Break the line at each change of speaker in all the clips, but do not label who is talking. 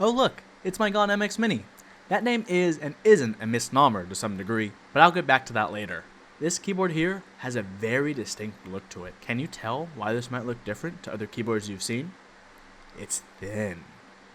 Oh look, it's my Gone MX Mini. That name is and isn't a misnomer to some degree, but I'll get back to that later. This keyboard here has a very distinct look to it. Can you tell why this might look different to other keyboards you've seen? It's thin.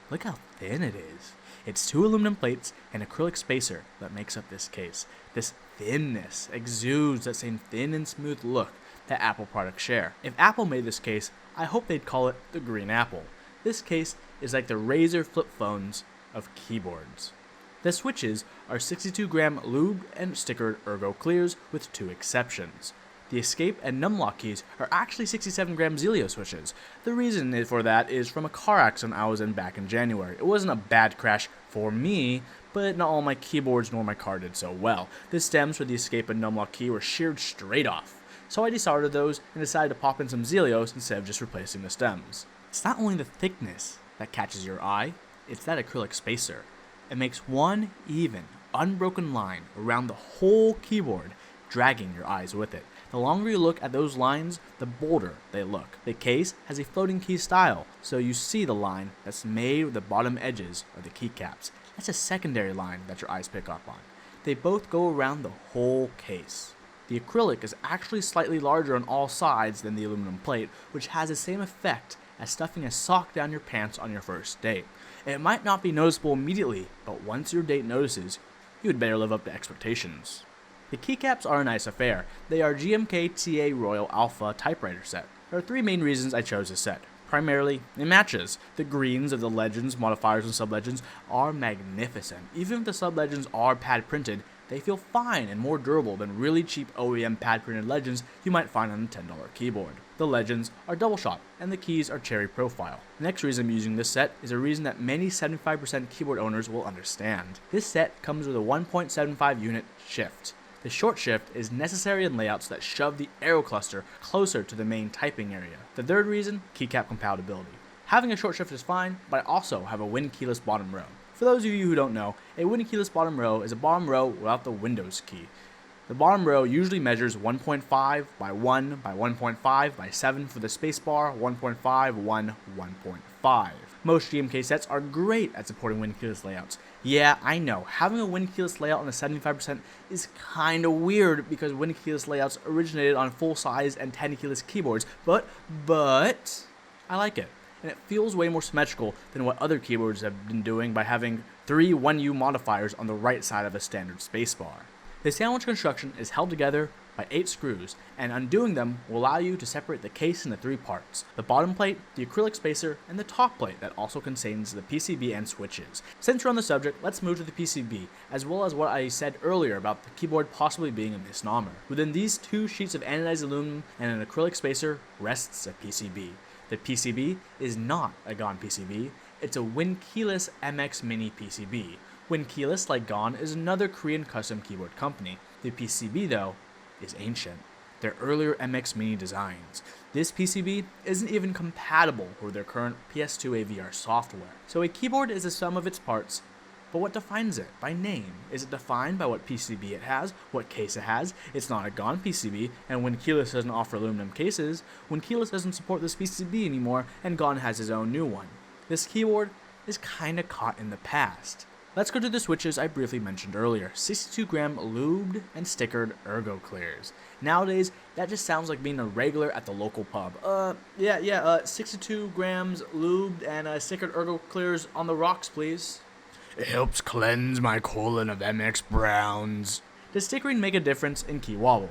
Look how thin it is. It's 2 aluminum plates and acrylic spacer that makes up this case. This thinness exudes that same thin and smooth look that Apple products share. If Apple made this case, I hope they'd call it the Green Apple. This case is like the Razer flip phones of keyboards. The switches are 62-gram lubed and stickered ergo-clears with 2 exceptions. The escape and numlock keys are actually 67-gram Zelio switches. The reason for that is from a car accident I was in back in January. It wasn't a bad crash for me, but not all my keyboards nor my car did so well. The stems for the escape and numlock key were sheared straight off, so I desoldered those and decided to pop in some Zelios instead of just replacing the stems. It's not only the thickness that catches your eye, it's that acrylic spacer. It makes one even, unbroken line around the whole keyboard, dragging your eyes with it. The longer you look at those lines, the bolder they look. The case has a floating key style, so you see the line that's made with the bottom edges of the keycaps. That's a secondary line that your eyes pick up on. They both go around the whole case. The acrylic is actually slightly larger on all sides than the aluminum plate, which has the same effect as stuffing a sock down your pants on your first date. It might not be noticeable immediately, but once your date notices, you had better live up to expectations. The keycaps are a nice affair. They are GMK TA Royal Alpha typewriter set. There are 3 main reasons I chose this set. Primarily, it matches. The greens of the legends, modifiers, and sub-legends are magnificent. Even if the sub-legends are pad printed, they feel fine and more durable than really cheap OEM pad printed legends you might find on a $10 keyboard. The legends are double shot, and the keys are cherry profile. The next reason I'm using this set is a reason that many 75% keyboard owners will understand. This set comes with a 1.75 unit shift. The short shift is necessary in layouts that shove the arrow cluster closer to the main typing area. The third reason, keycap compatibility. Having a short shift is fine, but I also have a Win keyless bottom row. For those of you who don't know, a Win keyless bottom row is a bottom row without the Windows key. The bottom row usually measures 1.5 by 1 by 1.5 by 7 for the spacebar, 1.5, 1, 1.5. Most GMK sets are great at supporting Win keyless layouts. Yeah, I know, having a Win keyless layout on a 75% is kinda weird because Win keyless layouts originated on full-size and 10 keyless keyboards, but I like it. And it feels way more symmetrical than what other keyboards have been doing by having 3 1U modifiers on the right side of a standard spacebar. The sandwich construction is held together by 8 screws, and undoing them will allow you to separate the case into 3 parts: the bottom plate, the acrylic spacer, and the top plate that also contains the PCB and switches. Since we're on the subject, let's move to the PCB, as well as what I said earlier about the keyboard possibly being a misnomer. Within these 2 sheets of anodized aluminum and an acrylic spacer rests a PCB. The PCB is not a Gone PCB, it's a Win keyless MX Mini PCB. Win keyless, like Gone, is another Korean custom keyboard company. The PCB, though, is ancient. Their earlier MX Mini designs. This PCB isn't even compatible with their current PS2 AVR software. So a keyboard is the sum of its parts, but what defines it? By name. Is it defined by what PCB it has, what case it has? It's not a Gone PCB, and Win keyless doesn't offer aluminum cases. Win keyless doesn't support this PCB anymore, and Gone has his own new one. This keyboard is kinda caught in the past. Let's go to the switches I briefly mentioned earlier. 62-gram lubed and stickered ergo-clears. Nowadays, that just sounds like being a regular at the local pub. 62 grams lubed and stickered ergo-clears on the rocks, please. It helps cleanse my colon of MX Browns. Does stickering make a difference in key wobble?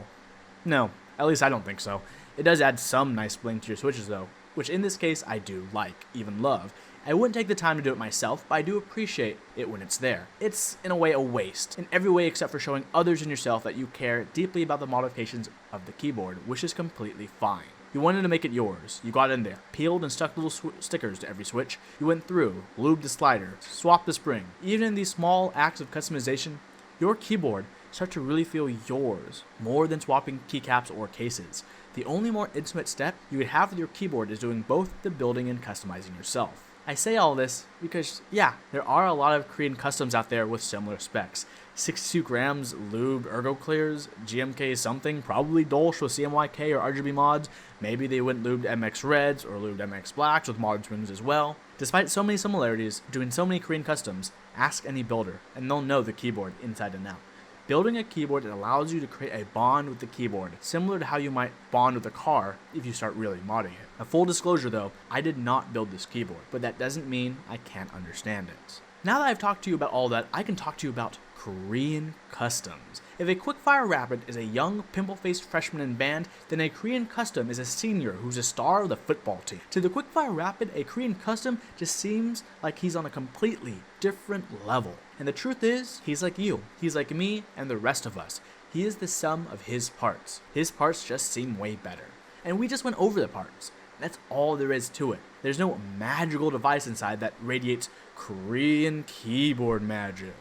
No, at least I don't think so. It does add some nice bling to your switches though, which in this case I do like, even love. I wouldn't take the time to do it myself, but I do appreciate it when it's there. It's, in a way, a waste, in every way except for showing others and yourself that you care deeply about the modifications of the keyboard, which is completely fine. You wanted to make it yours. You got in there, peeled and stuck little stickers to every switch. You went through, lubed the slider, swapped the spring. Even in these small acts of customization, your keyboard starts to really feel yours, more than swapping keycaps or cases. The only more intimate step you would have with your keyboard is doing both the building and customizing yourself. I say all this because, yeah, there are a lot of Korean customs out there with similar specs. 62 grams lube ergo-clears, GMK something, probably Dolce with CMYK or RGB mods. Maybe they went lubed MX Reds or lubed MX Blacks with mod swings as well. Despite so many similarities, doing so many Korean customs, ask any builder and they'll know the keyboard inside and out. Building a keyboard that allows you to create a bond with the keyboard, similar to how you might bond with a car if you start really modding it. A full disclosure though, I did not build this keyboard, but that doesn't mean I can't understand it. Now that I've talked to you about all that, I can talk to you about Korean customs. If a Quickfire Rapid is a young, pimple-faced freshman in band, then a Korean custom is a senior who's a star of the football team. To the Quickfire Rapid, a Korean custom just seems like he's on a completely different level. And the truth is, he's like you, he's like me, and the rest of us. He is the sum of his parts. His parts just seem way better. And we just went over the parts. That's all there is to it. There's no magical device inside that radiates Korean keyboard magic.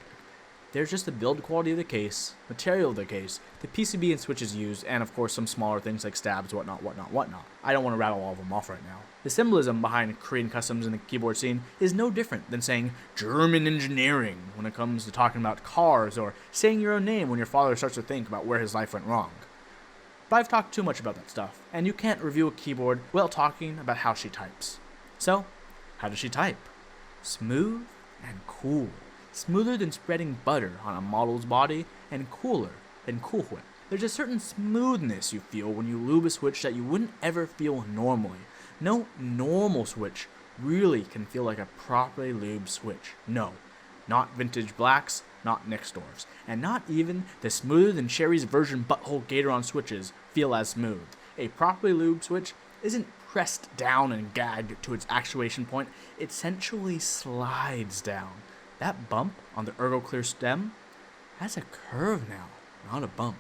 There's just the build quality of the case, material of the case, the PCB and switches used, and of course some smaller things like stabs, whatnot. I don't want to rattle all of them off right now. The symbolism behind Korean customs in the keyboard scene is no different than saying German engineering when it comes to talking about cars, or saying your own name when your father starts to think about where his life went wrong. But I've talked too much about that stuff, and you can't review a keyboard without talking about how she types. So, how does she type? Smooth and cool. Smoother than spreading butter on a model's body, and cooler than Cool Whip. There's a certain smoothness you feel when you lube a switch that you wouldn't ever feel normally. No normal switch really can feel like a properly lubed switch. No, not vintage blacks, not Nextdoors, and not even the smoother than Sherry's version butthole Gatoron switches feel as smooth. A properly lubed switch isn't pressed down and gagged to its actuation point, it essentially slides down. That bump on the ergo-clear stem, that's a curve now, not a bump.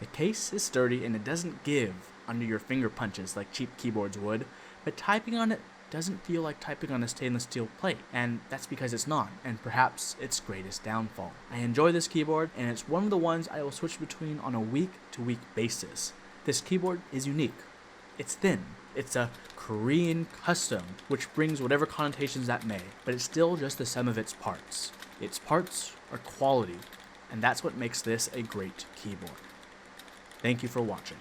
The case is sturdy and it doesn't give under your finger punches like cheap keyboards would, but typing on it doesn't feel like typing on a stainless steel plate, and that's because it's not, and perhaps its greatest downfall. I enjoy this keyboard, and it's one of the ones I will switch between on a week-to-week basis. This keyboard is unique. It's thin. It's a Korean custom, which brings whatever connotations that may, but it's still just the sum of its parts. Its parts are quality, and that's what makes this a great keyboard. Thank you for watching.